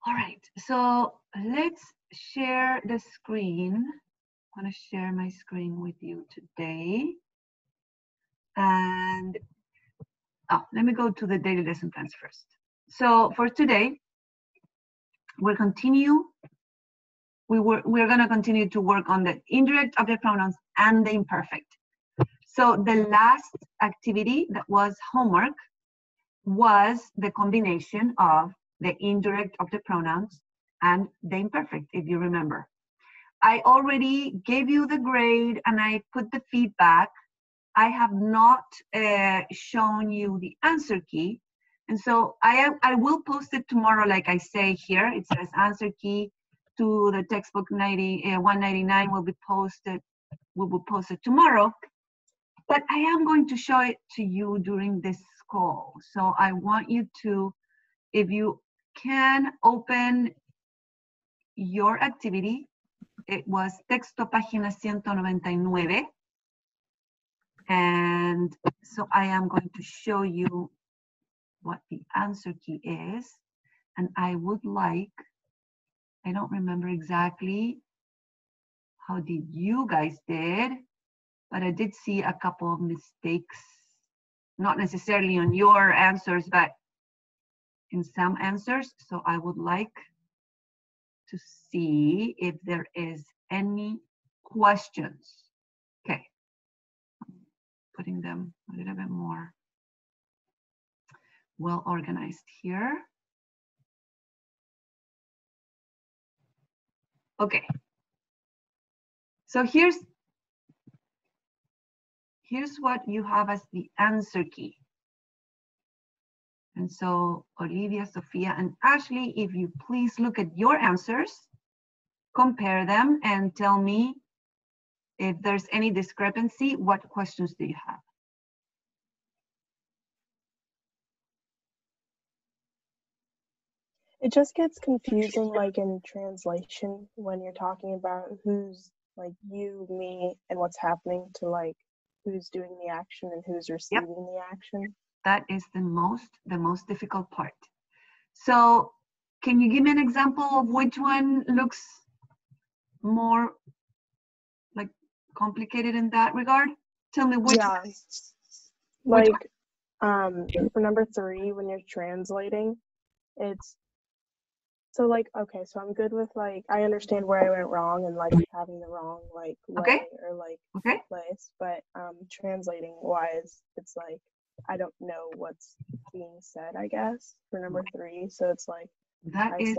All right, so let's share the screen. I'm going to share my screen with you today. And let me go to the daily lesson plans first. So for today, we're going to continue to work on the indirect object pronouns and the imperfect. So the last activity that was homework was the combination of the indirect object pronouns and the imperfect, if you remember. I already gave you the grade and I put the feedback. I have not shown you the answer key. And so I will post it tomorrow, like I say here. It says answer key to the textbook 199 will be posted. We will post it tomorrow. But I am going to show it to you during this call. So I want you to, if you can, open your activity. It was texto página 199. And so I am going to show you what the answer key is. And I would like, I don't remember exactly how did you guys did, but I did see a couple of mistakes, not necessarily on your answers, but in some answers. So I would like to see if there is any questions. Okay, putting them a little bit more well organized here. Okay, so here's what you have as the answer key. And so Olivia, Sophia, and Ashley, if you please look at your answers, compare them and tell me if there's any discrepancy, what questions do you have? It just gets confusing, like in translation, when you're talking about who's like you, me, and what's happening to like who's doing the action and who's receiving the action. That is the most difficult part. So can you give me an example of which one looks more like complicated in that regard? Tell me which one. Like for number 3, when you're translating, it's so like, okay, so I'm good with like, I understand where I went wrong and like having the wrong like way or like place, but translating wise, it's like, I don't know what's being said, I guess, for number 3. So it's like, that is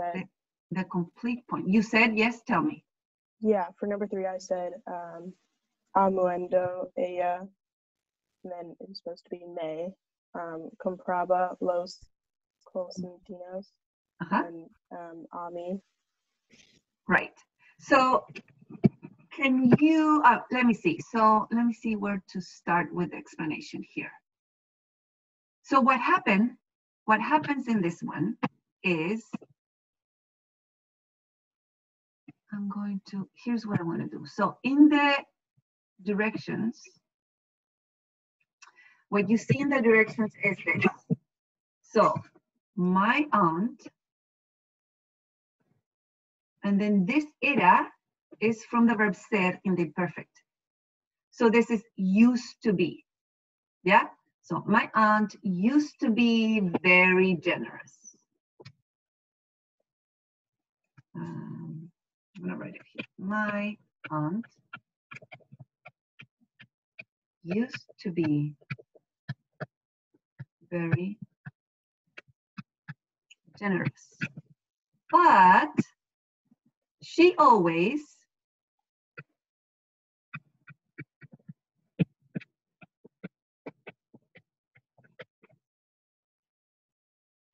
the complete point. You said, yes, tell me. Yeah, for number 3, I said, amuendo ella, and then it was supposed to be me, compraba los cosmetinos, and Ami. Right. So can you, let me see. So let me see where to start with the explanation here. So what happens in this one is, here's what I want to do. So in the directions, what you see in the directions is this. So my aunt, and then this era is from the verb ser in the perfect. So this is used to be, yeah? So my aunt used to be very generous. I'm gonna write it here. My aunt used to be very generous, but she always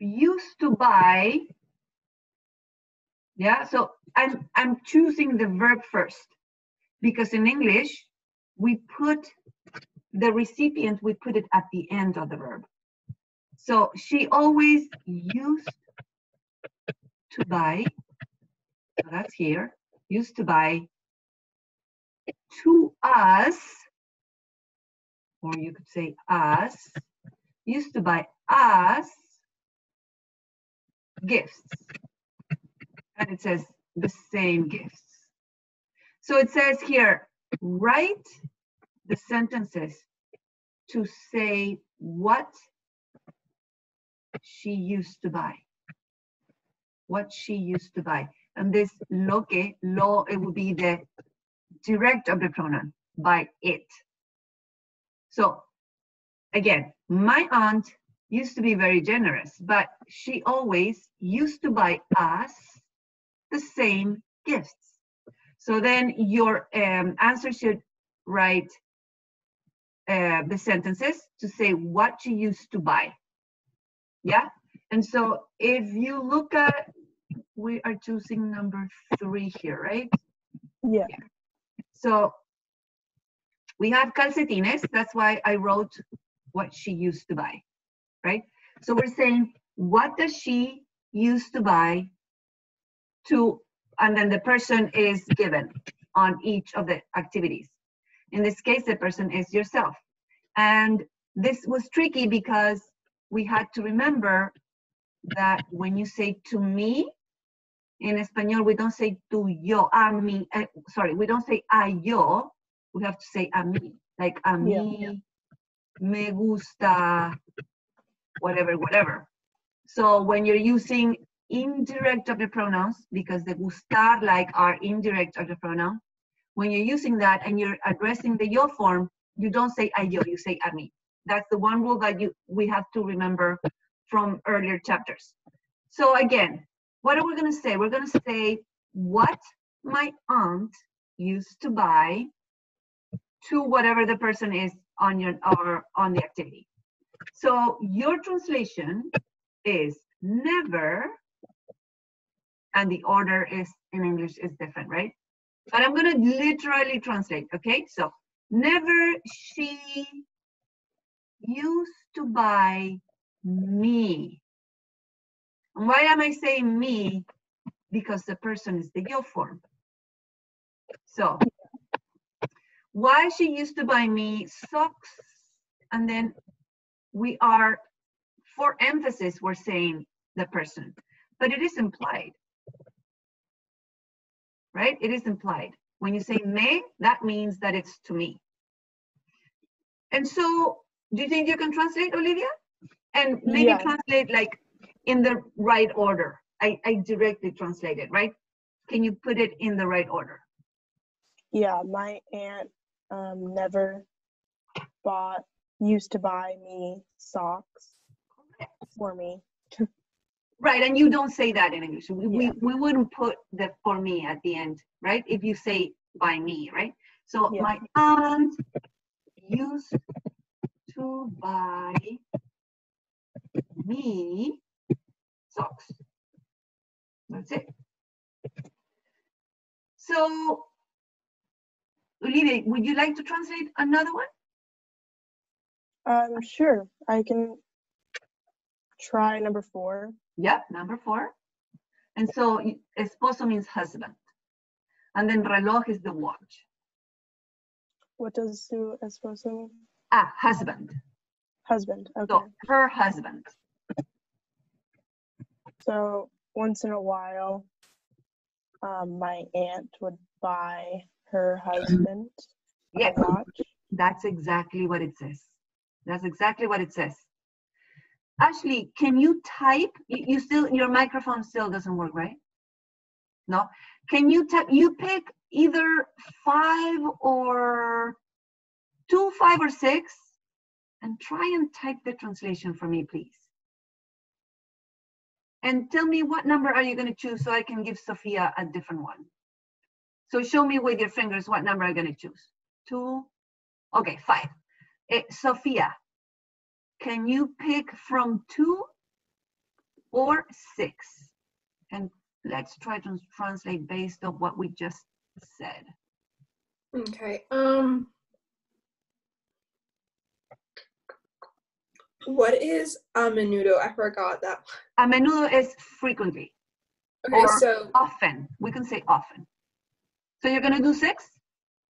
used to buy, yeah, so I'm choosing the verb first because in English we put the recipient, we put it at the end of the verb. So she always used to buy, so that's here, used to buy to us, or you could say us, used to buy us gifts. And it says the same gifts. So it says here, write the sentences to say what she used to buy. What she used to buy. And this lo que, lo, it would be the direct of the pronoun, by it. So again, my aunt used to be very generous, but she always used to buy us the same gifts. So then your answer should write the sentences to say what you used to buy. Yeah? And so if you look at, we are choosing number 3 here, right? Yeah. So we have calcetines. That's why I wrote what she used to buy, right? So we're saying, what does she used to buy to, and then the person is given on each of the activities. In this case, the person is yourself. And this was tricky because we had to remember that when you say to me, in Espanol, we don't say tu yo, a mí, sorry, we don't say a yo, we have to say a mí, like a mí, me gusta, whatever, whatever. So when you're using indirect of the pronouns, because the gustar like are indirect of the pronoun, when you're using that and you're addressing the yo form, you don't say a yo, you say a mí. That's the one rule that we have to remember from earlier chapters. So again, what are we going to say? We're going to say what my aunt used to buy to whatever the person is on your or on the activity. So your translation is never, and the order is in English is different, right? But I'm going to literally translate, okay? So never she used to buy me. And why am I saying me? Because the person is the yo form. So why she used to buy me socks, and then we are, for emphasis, we're saying the person, but it is implied, right? It is implied. When you say me, that means that it's to me. And so, do you think you can translate, Olivia? And maybe translate like in the right order. I directly translated, right? Can you put it in the right order? Yeah, my aunt never used to buy me socks for me. Right, and you don't say that in English. We wouldn't put the for me at the end, right? If you say by me, right? So my aunt used to buy me socks. That's it. So, Olivia, would you like to translate another one? Sure. I can try number 4. Yep, number 4. And so, esposo means husband. And then reloj is the watch. What does su esposo mean? Ah, husband. Husband, okay. So, her husband. So, once in a while, my aunt would buy her husband a watch. That's exactly what it says. That's exactly what it says. Ashley, can you type? You still, your microphone still doesn't work, right? No? Can you type? You pick either 5 or 2, 5 or 6, and try and type the translation for me, please. And tell me what number are you going to choose so I can give Sophia a different one. So show me with your fingers what number I'm going to choose. 2, okay, 5. Sophia, can you pick from 2 or 6? And let's try to translate based on what we just said. Okay. What is a menudo? I forgot that. A menudo is frequently. Okay, or so often. We can say often. So you're gonna do 6?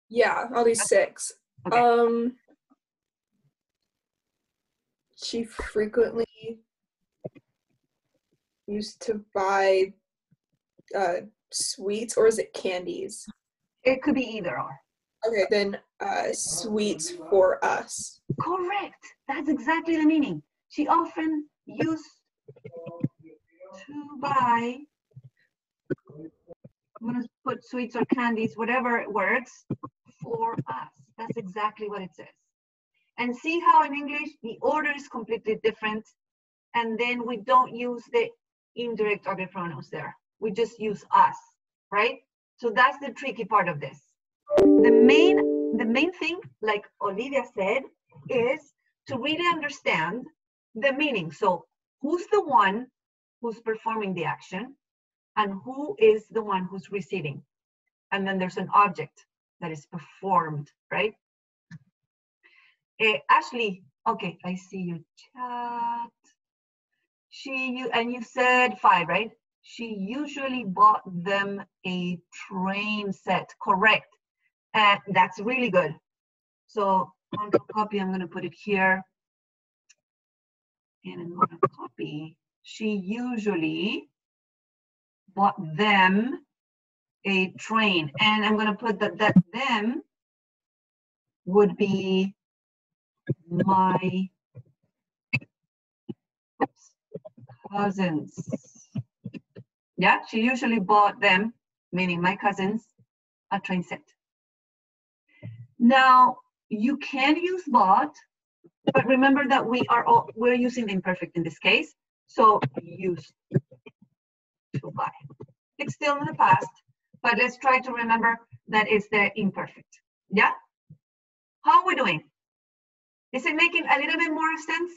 Yeah, I'll do 6. Okay. She frequently used to buy sweets, or is it candies? It could be either or. Okay, then sweets for us. Correct. That's exactly the meaning. She often used to buy, I'm going to put sweets or candies, whatever works, for us. That's exactly what it says. And see how in English, the order is completely different. And then we don't use the indirect other pronouns there. We just use us, right? So that's the tricky part of this. The main thing, like Olivia said, is to really understand the meaning. So who's the one who's performing the action and who is the one who's receiving? And then there's an object that is performed, right? Ashley, okay, I see your chat. And you said 5, right? She usually bought them a train set, correct. And that's really good. So control copy, I'm gonna put it here. And I'm gonna copy. She usually bought them a train. And I'm gonna put that them would be my cousins. Yeah, she usually bought them, meaning my cousins, a train set. Now, you can use bought, but remember that we're using the imperfect in this case. So used to buy. It's still in the past, but let's try to remember that it's the imperfect. Yeah? How are we doing? Is it making a little bit more sense?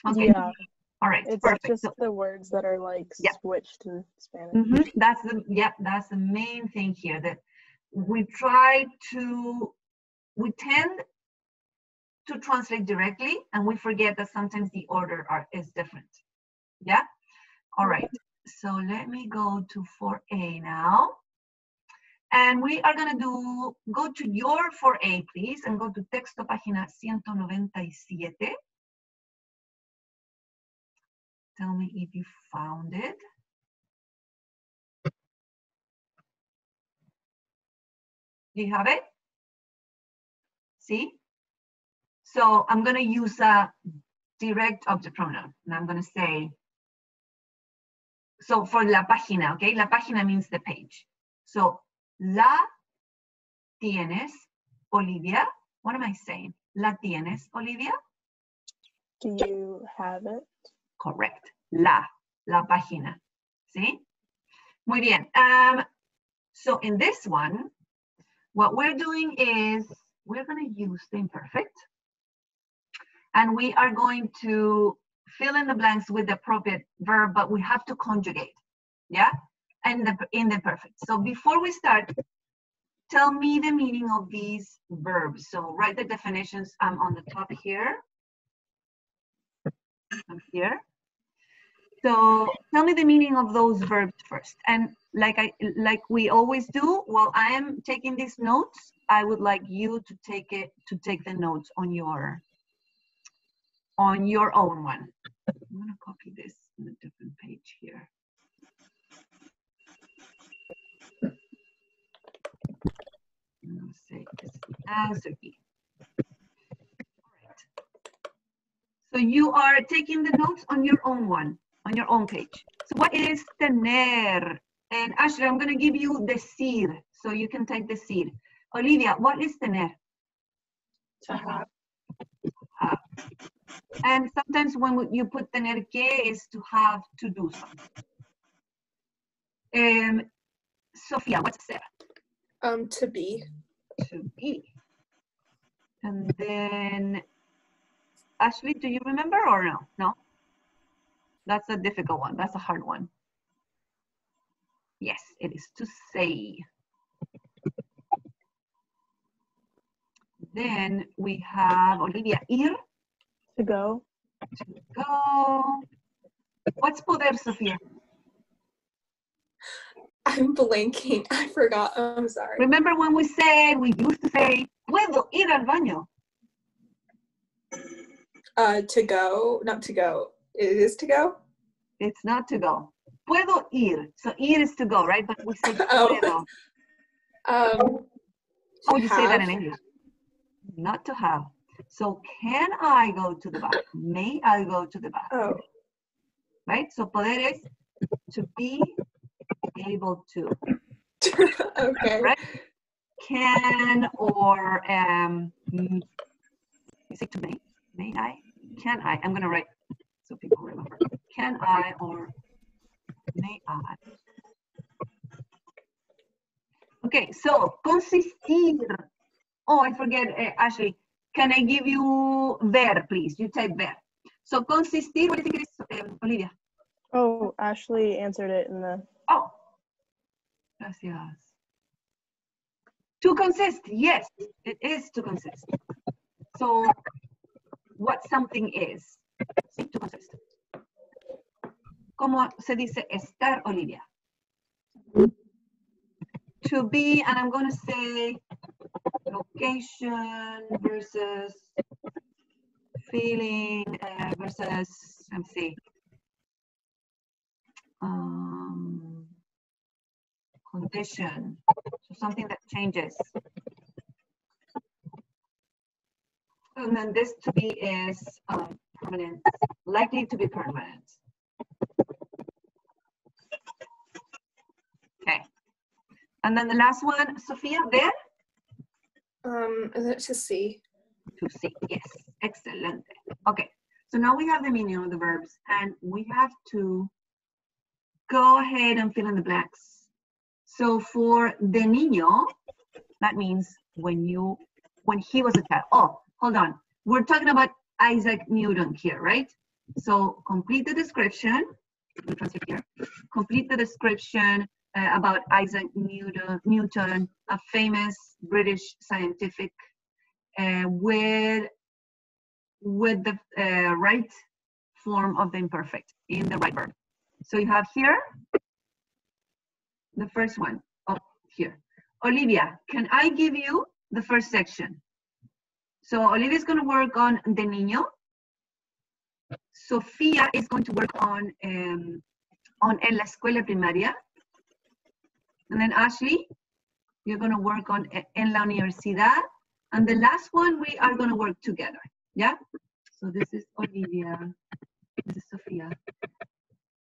Okay. Yeah. All right. It's perfect. just the words that are like switched in Spanish. Mm-hmm. That's the main thing here, that we tend to translate directly, and we forget that sometimes the order is different. Yeah? All right. So let me go to 4A now. And we are going to go to your 4A, please, and go to texto página 197. Tell me if you found it. Do you have it? See? So I'm going to use a direct object pronoun. And I'm going to say, so for la página, okay? La página means the page. So, la tienes, Olivia. What am I saying? La tienes, Olivia? Do you have it? Correct. La página. See? Muy bien. So in this one, what we're doing is we're going to use the imperfect. And we are going to fill in the blanks with the appropriate verb, but we have to conjugate. Yeah? And in the perfect. So before we start, tell me the meaning of these verbs. So write the definitions on the top here. I'm here. So tell me the meaning of those verbs first. And like we always do, while I am taking these notes, I would like you to take the notes on your own one. I'm gonna copy this on a different page here. I'm gonna say this answer key. All right. So you are taking the notes on your own one, on your own page. So what is tener? And Ashley, I'm gonna give you decir, so you can take decir. Olivia, what is tener? To have. And sometimes when you put tener que is to have, to do something. Sophia, what's that? To be. To be. And then, Ashley, do you remember or no? No? That's a difficult one. That's a hard one. Yes, it is to say. Then we have Olivia, ir. To go. To go. What's poder, Sophia? I'm blanking. I forgot. I'm sorry. Remember when we used to say, puedo ir al baño? To go, not to go. It is to go? It's not to go. puedo ir. So ir is to go, right? But we say Oh. puedo. How would you say that in English? Not to have. So can I go to the bathroom? May I go to the bathroom? Oh. Right? So poder is to be able to. Okay. Right? Can or is it to may? May I? Can I? I'm gonna write so people remember. Can I or may I? Okay, so consistir. Oh, I forget, Ashley. Can I give you ver, please? You type ver. So consistir, what do you think it is, Olivia? Oh, Ashley answered it in the. Oh, gracias. To consist, yes, it is to consist. So what something is, sí, to consist. ¿Cómo se dice estar, Olivia? To be, and I'm going to say location versus feeling versus, let's see, condition, so something that changes. And then this to be is permanent, likely to be permanent. Okay. And then the last one, Sophia, there? Is it to see? To see, yes, excellent. Okay, so now we have the meaning of the verbs and we have to go ahead and fill in the blanks. So for de niño, that means when he was a child. Oh, hold on. We're talking about Isaac Newton here, right? So complete the description. Let me translate here. Complete the description about Isaac Newton, a famous British scientific with the right form of the imperfect in the right verb. So you have here the first one. Oh, here. Olivia, can I give you the first section? So Olivia is going to work on de niño. Sofía is going to work on en la escuela primaria. And then Ashley, you're going to work on en la universidad. And the last one, we are going to work together. Yeah? So this is Olivia, this is Sofía,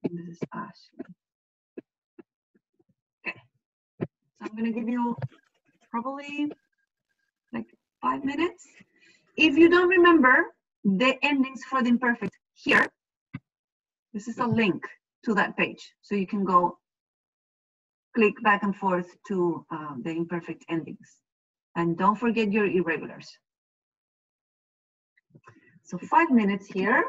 and this is Ashley. Okay. So I'm going to give you probably like 5 minutes. If you don't remember the endings for the imperfect here, this is a link to that page. So you can go click back and forth to the imperfect endings. And don't forget your irregulars. So 5 minutes here.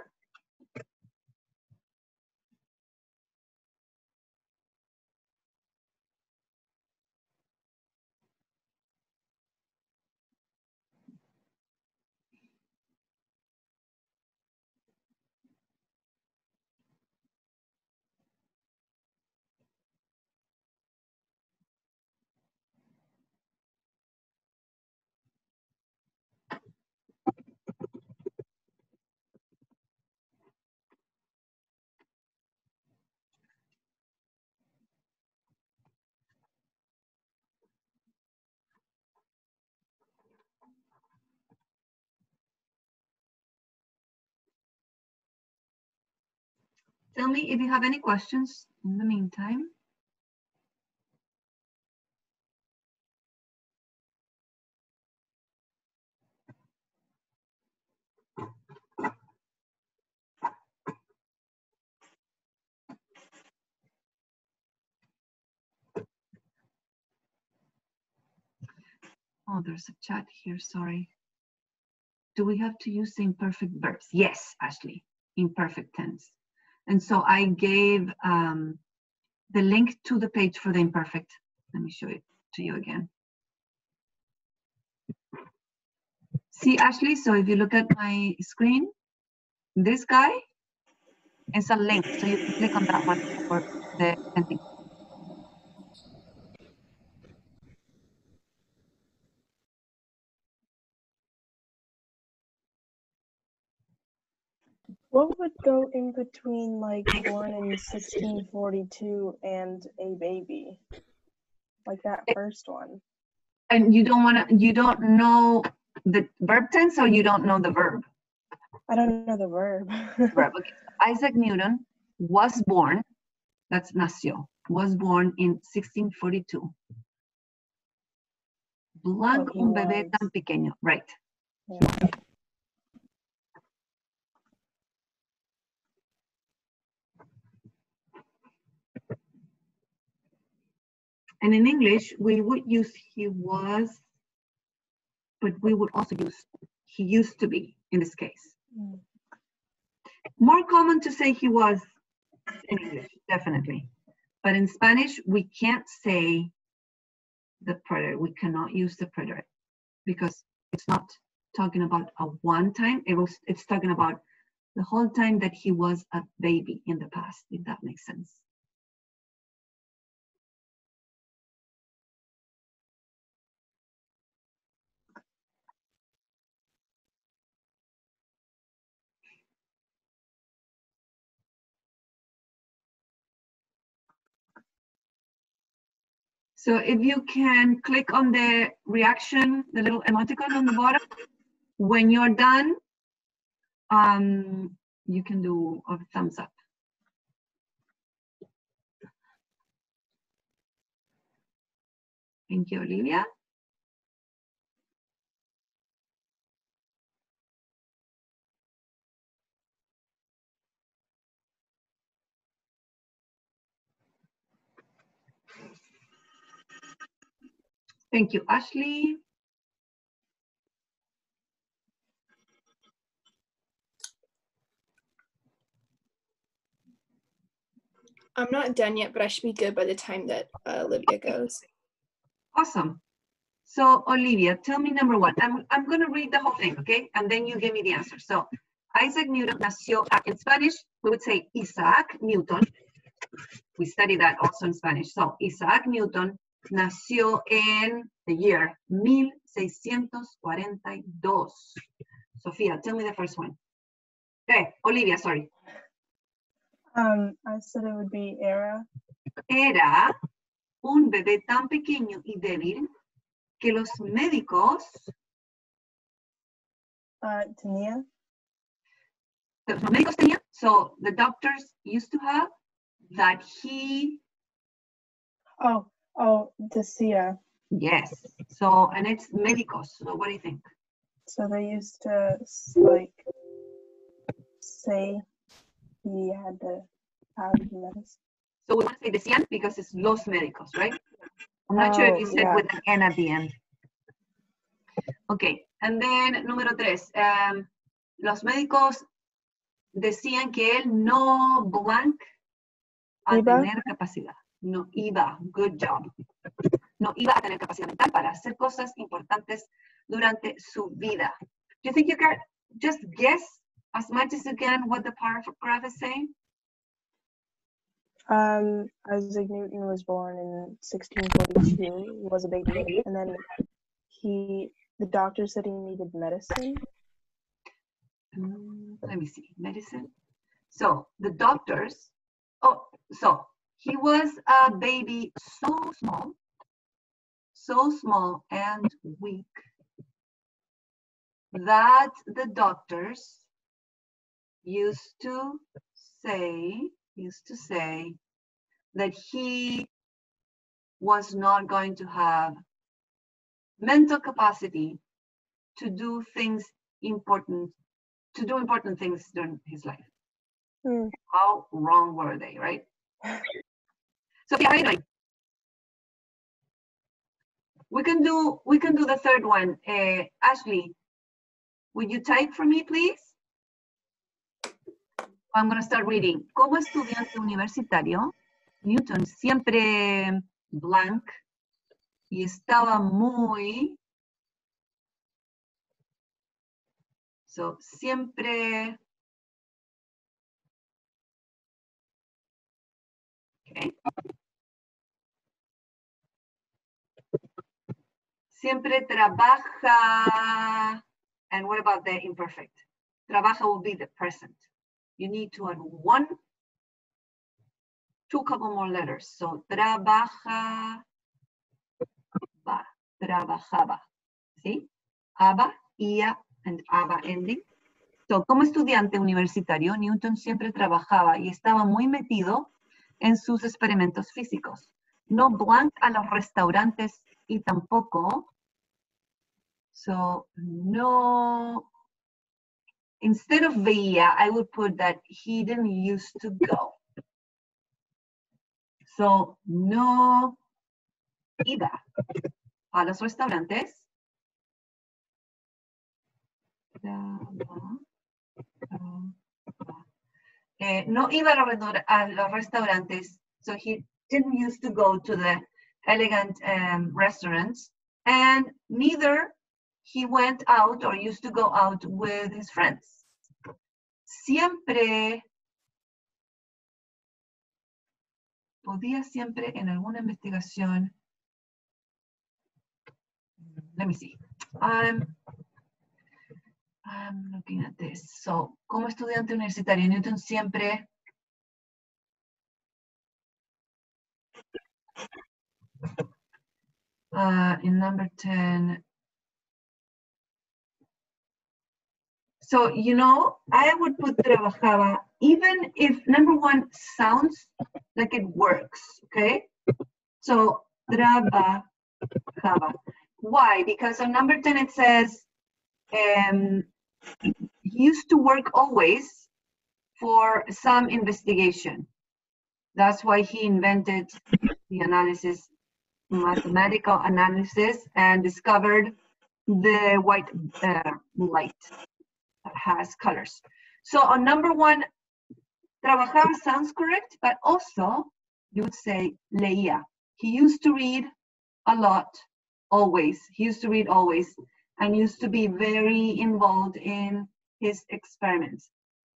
Tell me if you have any questions in the meantime. Oh, there's a chat here, sorry. Do we have to use the imperfect verbs? Yes, Ashley, imperfect tense. And so I gave the link to the page for the imperfect. Let me show it to you again. See, Ashley, so if you look at my screen, this guy is a link. So you can click on that one for the ending. What would go in between like born in 1642 and a baby? Like that first one. And you don't know the verb tense, or you don't know the verb? I don't know the verb. Verb. Okay. Isaac Newton was born, that's nació, was born in 1642. Blanc, Oh, he un bebé was. tan pequeño, right. Yeah. And in English, we would use he was, but we would also use he used to be in this case. Mm. More common to say he was in English, definitely. But in Spanish, we can't say the preterite. We cannot use the preterite because it's not talking about a one time. It's talking about the whole time that he was a baby in the past, if that makes sense. So if you can click on the reaction, the little emoticon on the bottom, when you're done, you can do a thumbs up. Thank you, Olivia. Thank you, Ashley. I'm not done yet, but I should be good by the time that Olivia goes. Awesome. So Olivia, tell me number one. I'm going to read the whole thing, okay? And then you give me the answer. So Isaac Newton nació, in Spanish, we would say Isaac Newton. We study that also in Spanish. So Isaac Newton nació en the year 1642. Sofia, tell me the first one. Okay, Olivia, sorry. I said it would be Era. Era un bebé tan pequeño y débil que los médicos Tenía. Los médicos tenían, so the doctors used to have that he. Oh, decía. Yes. So, and it's médicos. So what do you think? So they used to like say he had to have medicine. So we want to say decían because it's los médicos, right? I'm not sure if you said with an N at the end. Okay, and then número 3. Los médicos decían que él no blank a tener capacidad. No iba, good job. No iba a tener capacidad mental para hacer cosas importantes durante su vida. Do you think you can just guess as much as you can what the paragraph is saying? Isaac Newton was born in 1642, was a baby, and then the doctor said he needed medicine. Let me see, medicine. So the doctors, so he was a baby so small and weak that the doctors used to say that he was not going to have mental capacity to do important things during his life. How wrong were they, right? Sophia, how are you doing? We can do the third one. Ashley, would you type for me, please? I'm going to start reading. Como estudiante universitario, Newton siempre blank y estaba muy... So, siempre... Okay. Siempre trabaja... And what about the imperfect? Trabaja will be the present. you need to add two couple more letters. So trabajaba, trabajaba. ¿Sí? Aba, ia, and aba ending. So, como estudiante universitario, Newton siempre trabajaba y estaba muy metido en sus experimentos físicos. No blank a los restaurantes y tampoco. So, no. Instead of veía, I would put that he didn't used to go. So, no iba a los restaurantes. No iba a los restaurantes, so he didn't used to go to the elegant restaurants, and neither he went out or used to go out with his friends. Podía siempre en alguna investigación. Let me see. I'm looking at this. So, como estudiante universitario, Newton siempre in number 10. So, you know, I would put trabajaba, even if number 1 sounds like it works, okay? So, trabajaba. Why? Because on number 10 it says, he used to work always for some investigation. That's why he invented the analysis, mathematical analysis, and discovered the white light that has colors. So on number 1, trabajaba sounds correct, but also you would say leía. He used to read a lot, always. He used to read always, and used to be very involved in his experiments.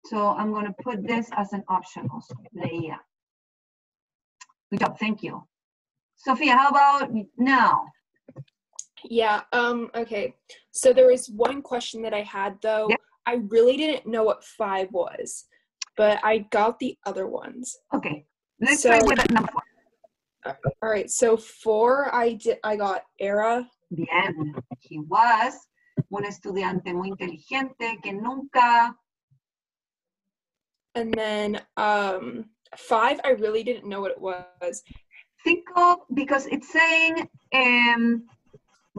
So I'm going to put this as an option also, leía. Good job, thank you. Sophia, how about now? Yeah, okay. So there was one question that I had though. Yep. I really didn't know what 5 was, but I got the other ones. Okay, let's try with number 4. All right, so 4, I got era. Bien, he was un estudiante muy inteligente que nunca. And then 5, I really didn't know what it was. Cinco, because it's saying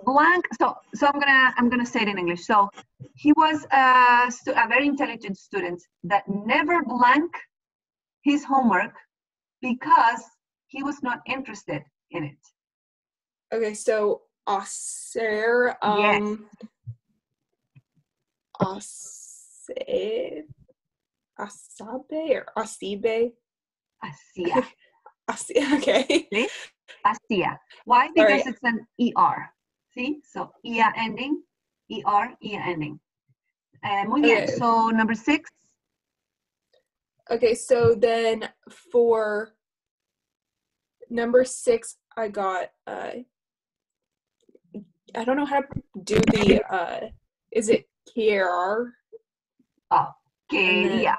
blank. So I'm gonna say it in English. So he was a very intelligent student that never blank his homework because he was not interested in it. Okay, so hacer, yes. Asabe or asibe? Hacía. Okay. ¿Sí? Hacía. Why? Because it's an ER. See? So, ia ending, ER, ia ending. Muy bien. Okay. So, number 6. Okay, so then for number 6, I got, I don't know how to do the, is it KR? Oh, quería.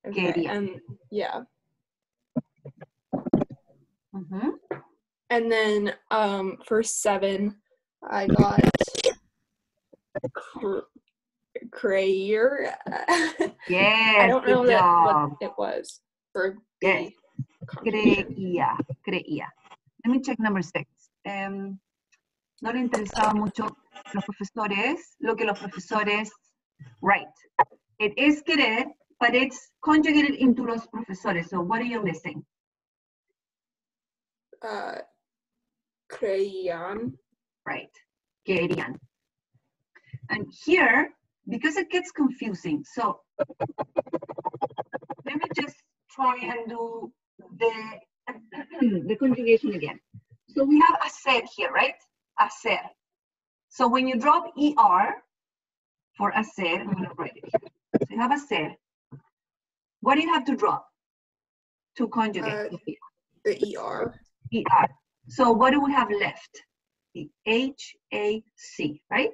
Okay, quería. and yeah. Mm-hmm. And then for 7, I got Crayer. Yes, I don't know what it was. For yes. Creía. Let me check number 6. No le interesaba mucho los profesores, lo que los profesores write. It is querer, but it's conjugated into los profesores. So what are you missing? Creían. Right, querían. And here, because it gets confusing, so let me just try and do the conjugation again. So we have hacer here, right? Hacer. So when you drop ER for hacer, I'm going to write it here. So you have hacer. What do you have to drop to conjugate? The ER. ER. So what do we have left? The HAC, right?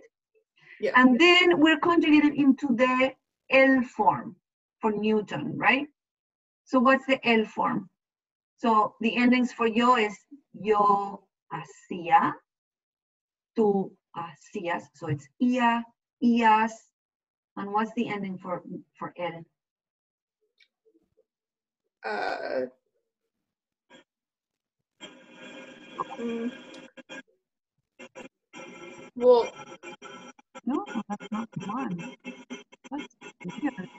Yeah. And then we're conjugated into the L form. for Newton, right? So what's the L form? So the endings for yo is yo hacía, tú hacías. So it's ia, ias. And what's the ending for L? Well, No, that's not the one. That's weird.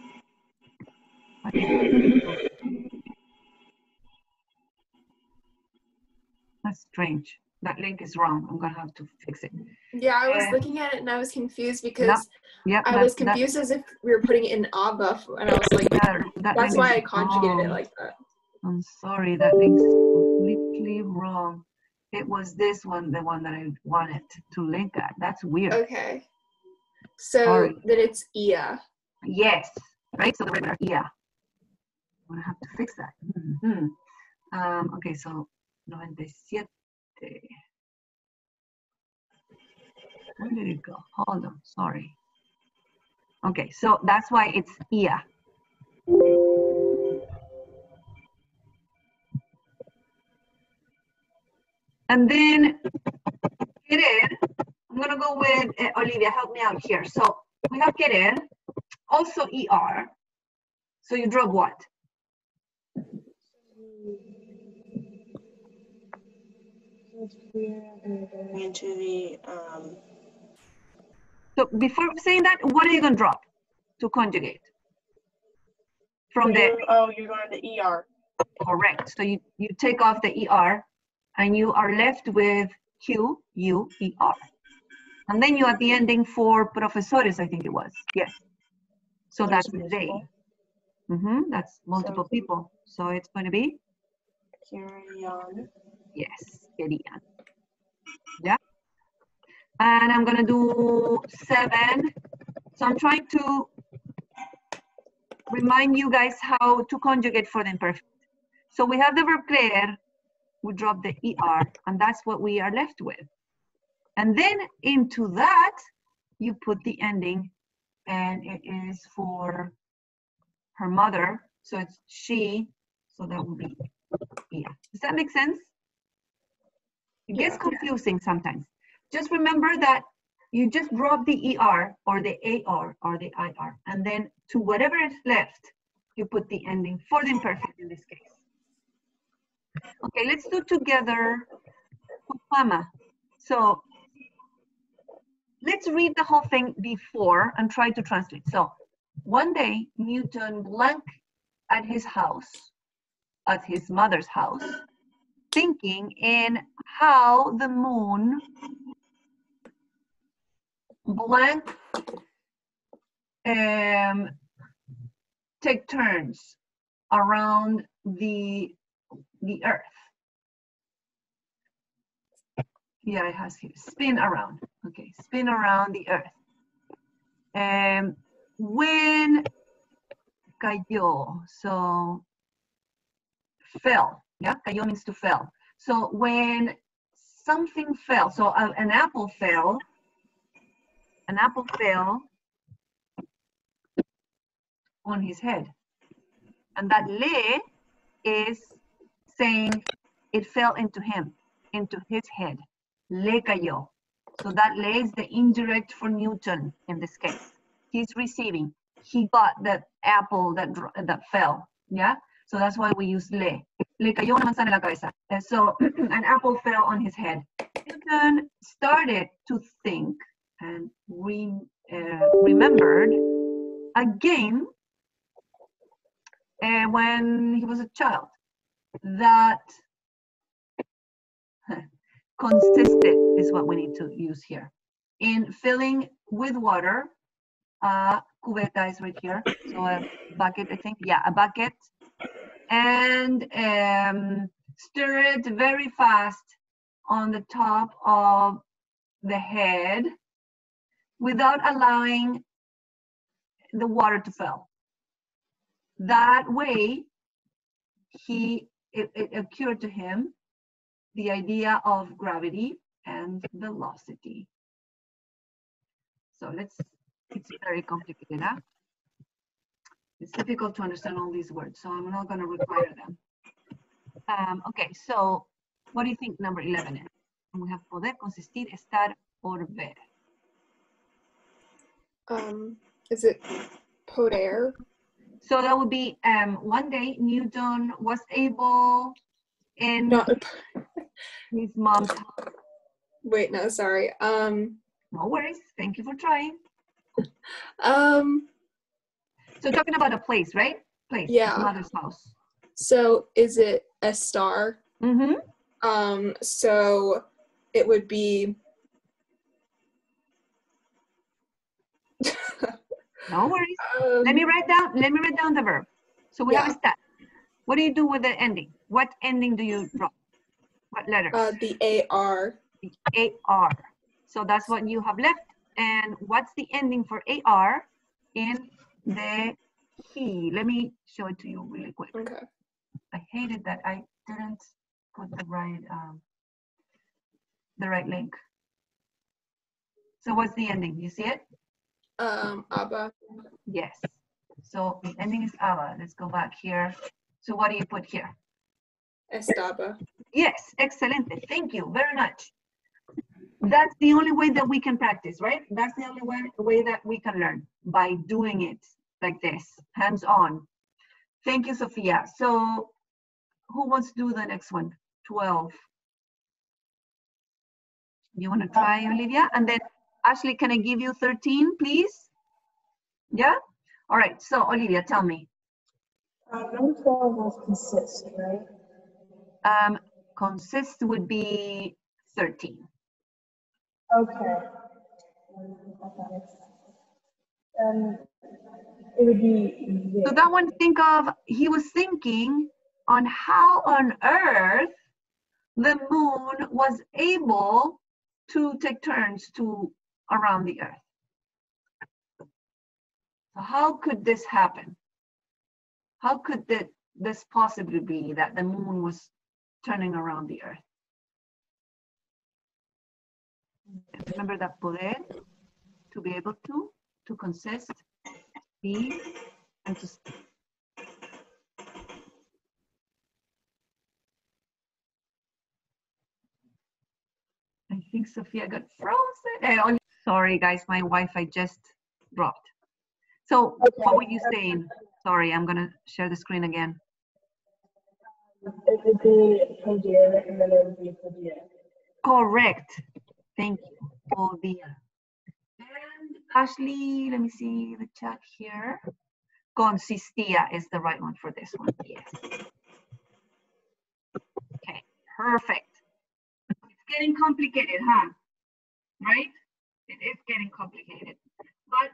That's strange. That link is wrong. I'm gonna have to fix it. yeah, I was looking at it and I was confused because I was confused as if we were putting it in ABBA, and I was like, that's why I conjugated it like that. I'm sorry, that link's completely wrong. It was this one, the one that I wanted to link at. That's weird. Okay. So sorry. Then it's ia. Yes, right? So the regular ia. I'm gonna have to fix that. Okay, so 97. Where did it go? Hold on, sorry. Okay, so that's why it's ia. And then querer, I'm gonna go with Olivia, help me out here. So we have querer, also ER. So you drop what? Into the So before saying that, what are you gonna drop to conjugate? From the you're going to the ER. Correct. So you take off the ER and you are left with QUER. And then you have the ending for profesores, I think it was. Yes. So that's they. That's multiple people. So it's going to be? Querían. Yes, querían. Yeah. And I'm going to do 7. So I'm trying to remind you guys how to conjugate for the imperfect. So we have the verb creer, we drop the ER, and that's what we are left with. And then into that, you put the ending, and it is for her mother. So it's she, so that would be yeah. Does that make sense? It gets confusing sometimes. Just remember that you just drop the ER or the AR or the IR, and then to whatever is left, you put the ending for the imperfect in this case. Okay, let's do together Mama. So let's read the whole thing before and try to translate. So one day, Newton blank at his house, at his mother's house, thinking in how the moon blank take turns around the earth. Yeah, it has here, spin around. Okay, spin around the earth. When cayó, so fell, yeah, cayó means to fell. So when something fell, so an apple fell on his head. And that le is saying it fell into him, into his head. Le cayó. So that le is the indirect for Newton in this case. He's receiving. He got that apple that fell, yeah? So that's why we use le. Le cayó una manzana en la cabeza. So an apple fell on his head. Newton started to think and remembered a game when he was a child that consisted, is what we need to use here, in filling with water. Cubeta is right here, so a bucket, I think. Yeah, a bucket. And stir it very fast on the top of the head without allowing the water to fall. That way, it occurred to him the idea of gravity and velocity. So it's very complicated, huh? It's difficult to understand all these words, so I'm not going to require them. Okay, so what do you think number 11 is? We have poder, consistir, estar, or ver. Is it poder? So that would be one day Newton was able in No. his mom's house. Wait, no, sorry. No worries. Thank you for trying. So talking about a place, right? Place. Yeah. His mother's house. So is it estar? Mm-hmm. So it would be. No worries. Let me write down the verb. So we have estar. What do you do with the ending? What ending do you drop? What letter? The AR. The AR. So that's what you have left. And what's the ending for AR in the he? Let me show it to you really quick. Okay. I hated that I didn't put the right link. So what's the ending? You see it? Aba. Yes. So the ending is aba. Let's go back here. So what do you put here? Estaba. Yes, excelente. Thank you very much. That's the only way that we can practice, right? That's the only way that we can learn, by doing it like this, hands-on. Thank you, Sophia. So who wants to do the next one? 12. You want to try, Olivia? And then, Ashley, can I give you 13, please? Yeah? All right. So, Olivia, tell me. Number 12 was consist, right? Consist would be 13. Okay. It would be. So that one, he was thinking on how on earth the moon was able to take turns around the earth. So how could this happen? How could this possibly be that the moon was turning around the earth? Remember that poder, to be able to consist, be, and to speak. I think Sophia got frozen. Sorry, guys, my Wi-Fi just dropped. So what were you saying? Sorry, I'm gonna share the screen again. It would be poder, and then it would be poder. Correct. Thank you, poder. And Ashley, let me see the chat here. Consistía is the right one for this one. Yes. Okay, perfect. It's getting complicated, huh? Right? It is getting complicated. But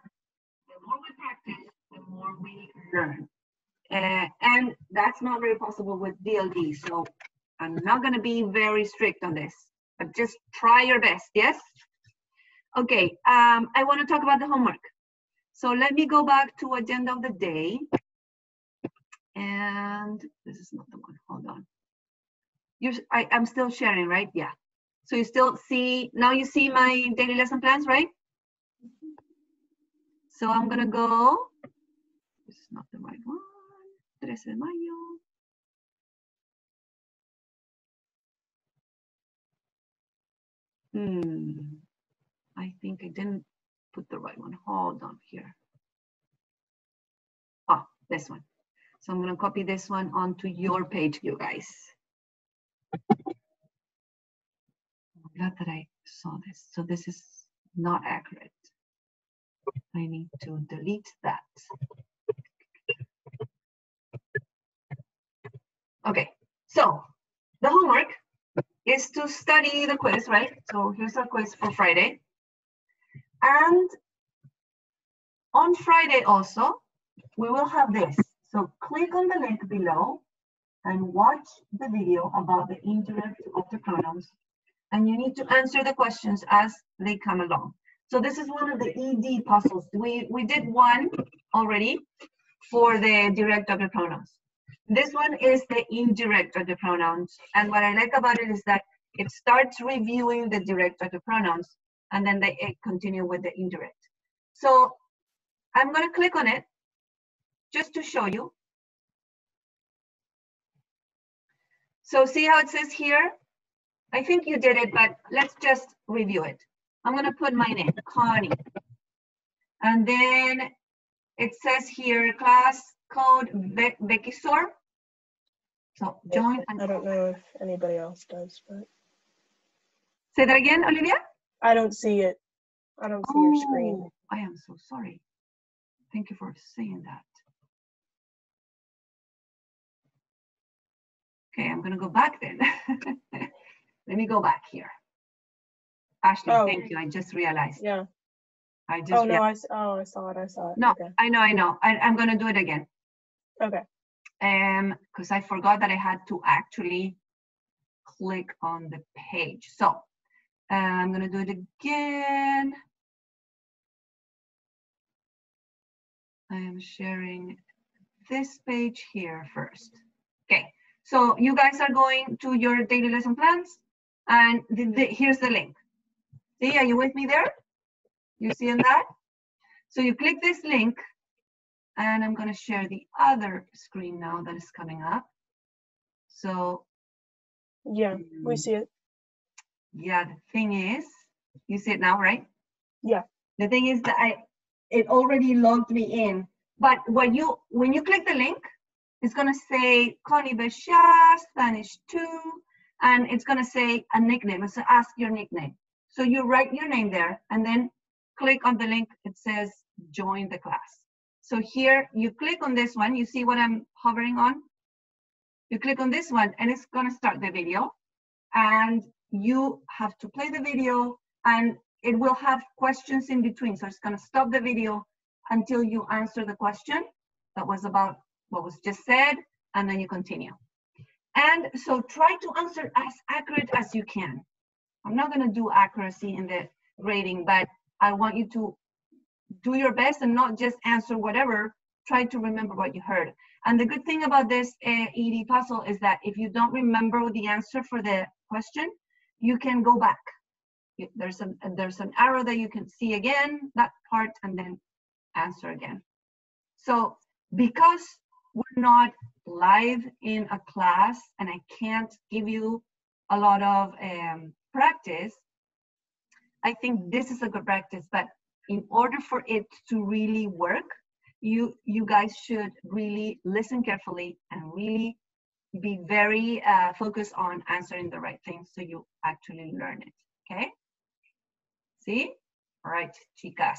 the more we practice, the more we learn. And that's not very possible with DLD. So I'm not going to be very strict on this, but just try your best. Yes? Okay. I want to talk about the homework. So let me go back to agenda of the day. And this is not the one. Hold on. I'm still sharing, right? Yeah. So you still see, now you see my daily lesson plans, right? So I'm going to go. This is not the right one. 13 de mayo. I think I didn't put the right one. Hold on here. Ah, this one. So I'm going to copy this one onto your page, you guys. I'm glad that I saw this. So this is not accurate. I need to delete that. Okay, so the homework is to study the quiz, right? So here's our quiz for Friday. And on Friday also, we will have this. So click on the link below and watch the video about the indirect of the pronouns. And you need to answer the questions as they come along. So this is one of the ED puzzles. We did one already for the direct of the pronouns. This one is the indirect of the pronouns. And what I like about it is that it starts reviewing the direct of the pronouns, and then they continue with the indirect. So I'm going to click on it just to show you. So see how it says here? I think you did it, but let's just review it. I'm going to put my name, Connie. And then it says here, class code Bekisor. So join. And I don't know if anybody else does, but. Say that again, Olivia? I don't see it. I don't see your screen. I am so sorry. Thank you for saying that. Okay, I'm gonna go back then. Let me go back here. Ashley, thank you. I just realized. Yeah. I just I saw it. No, okay. I know. I'm gonna do it again. Okay. Because I forgot that I had to actually click on the page. So I'm gonna do it again. I am sharing this page here first. Okay, so you guys are going to your daily lesson plans, and here's the link. See, are you with me there? You seeing that? So you click this link, and I'm gonna share the other screen now that is coming up. So yeah, we see it. Yeah, the thing is, you see it now, right? Yeah. The thing is that it already logged me in, but when you click the link, it's gonna say Connie Beshia, Spanish 2, and it's gonna say a nickname. It's gonna ask your nickname. So you write your name there, and then click on the link. It says join the class. So here you click on this one. You see what I'm hovering on? You click on this one, and it's gonna start the video, and you have to play the video, and it will have questions in between. So it's gonna stop the video until you answer the question that was about what was just said, and then you continue. And so try to answer as accurate as you can. I'm not gonna do accuracy in the grading, but I want you to do your best and not just answer whatever. Try to remember what you heard. And the good thing about this ED puzzle is that if you don't remember the answer for the question, you can go back. There's an arrow that you can see again, that part, and then answer again. So because we're not live in a class and I can't give you a lot of practice, I think this is a good practice, but in order for it to really work, you guys should really listen carefully and really be very focused on answering the right things so you actually learn it, okay? See? All right, chicas.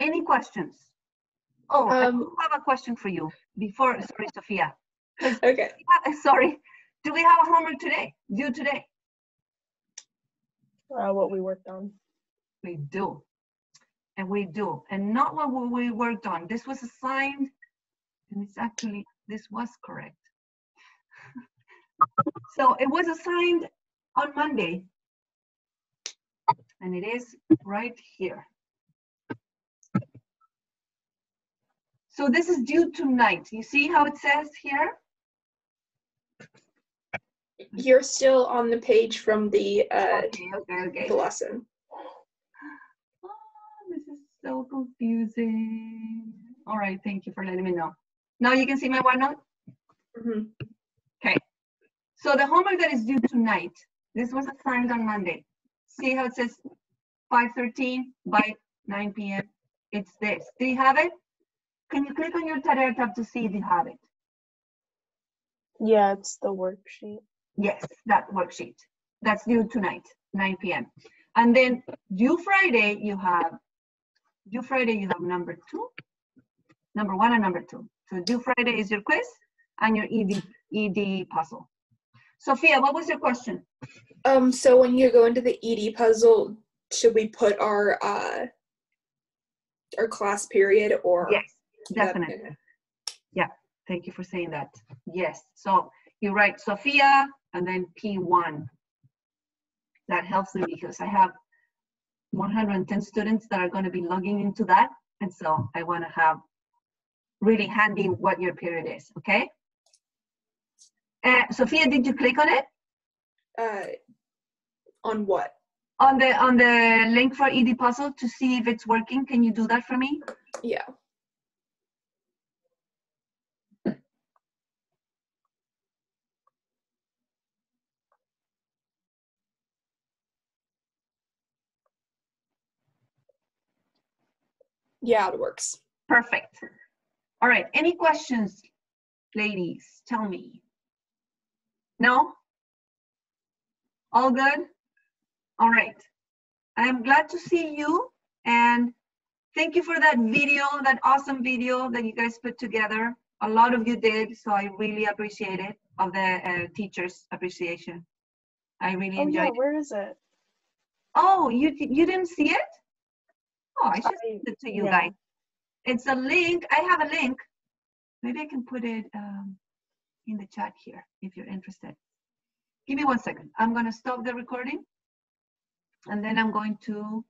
Any questions? Oh, I do have a question for you before, sorry, Sophia. Okay. Sorry, do we have a homework today, due today? What we worked on. We do, and we do, and not what we worked on. This was assigned, and it's actually, this was correct. So it was assigned on Monday, and it is right here. So this is due tonight. You see how it says here? You're still on the page from the okay. the lesson. Oh, this is so confusing. All right, thank you for letting me know. Now you can see my OneNote? Mm-hmm. Okay. So the homework that is due tonight, this was assigned on Monday. See how it says 5:13 by 9 p.m. It's this. Do you have it? Can you click on your Tarea tab to see if you have it? Yeah, it's the worksheet. Yes, that worksheet. That's due tonight, 9 p.m. And then due Friday, you have number 1 and number 2. So due Friday is your quiz and your ED puzzle. Sophia, what was your question? So when you go into the ED puzzle, should we put our class period or? Yes, definitely. Yeah, thank you for saying that. Yes, so you write Sophia and then P1. That helps me because I have 110 students that are going to be logging into that, and so I want to have really handy what your period is, okay? Sophia, did you click on it? On what? On the link for ED puzzle to see if it's working. Can you do that for me? Yeah. Yeah, it works. Perfect. All right, any questions, ladies? Tell me. No? All good? All right. I'm glad to see you, and thank you for that video, that awesome video that you guys put together. A lot of you did, so I really appreciate it, of the teacher's appreciation. I really enjoyed it. Where is it? Oh, you didn't see it? Oh, I should send it to you guys. It's a link. I have a link. Maybe I can put it in the chat here if you're interested. Give me 1 second. I'm going to stop the recording, and then I'm going to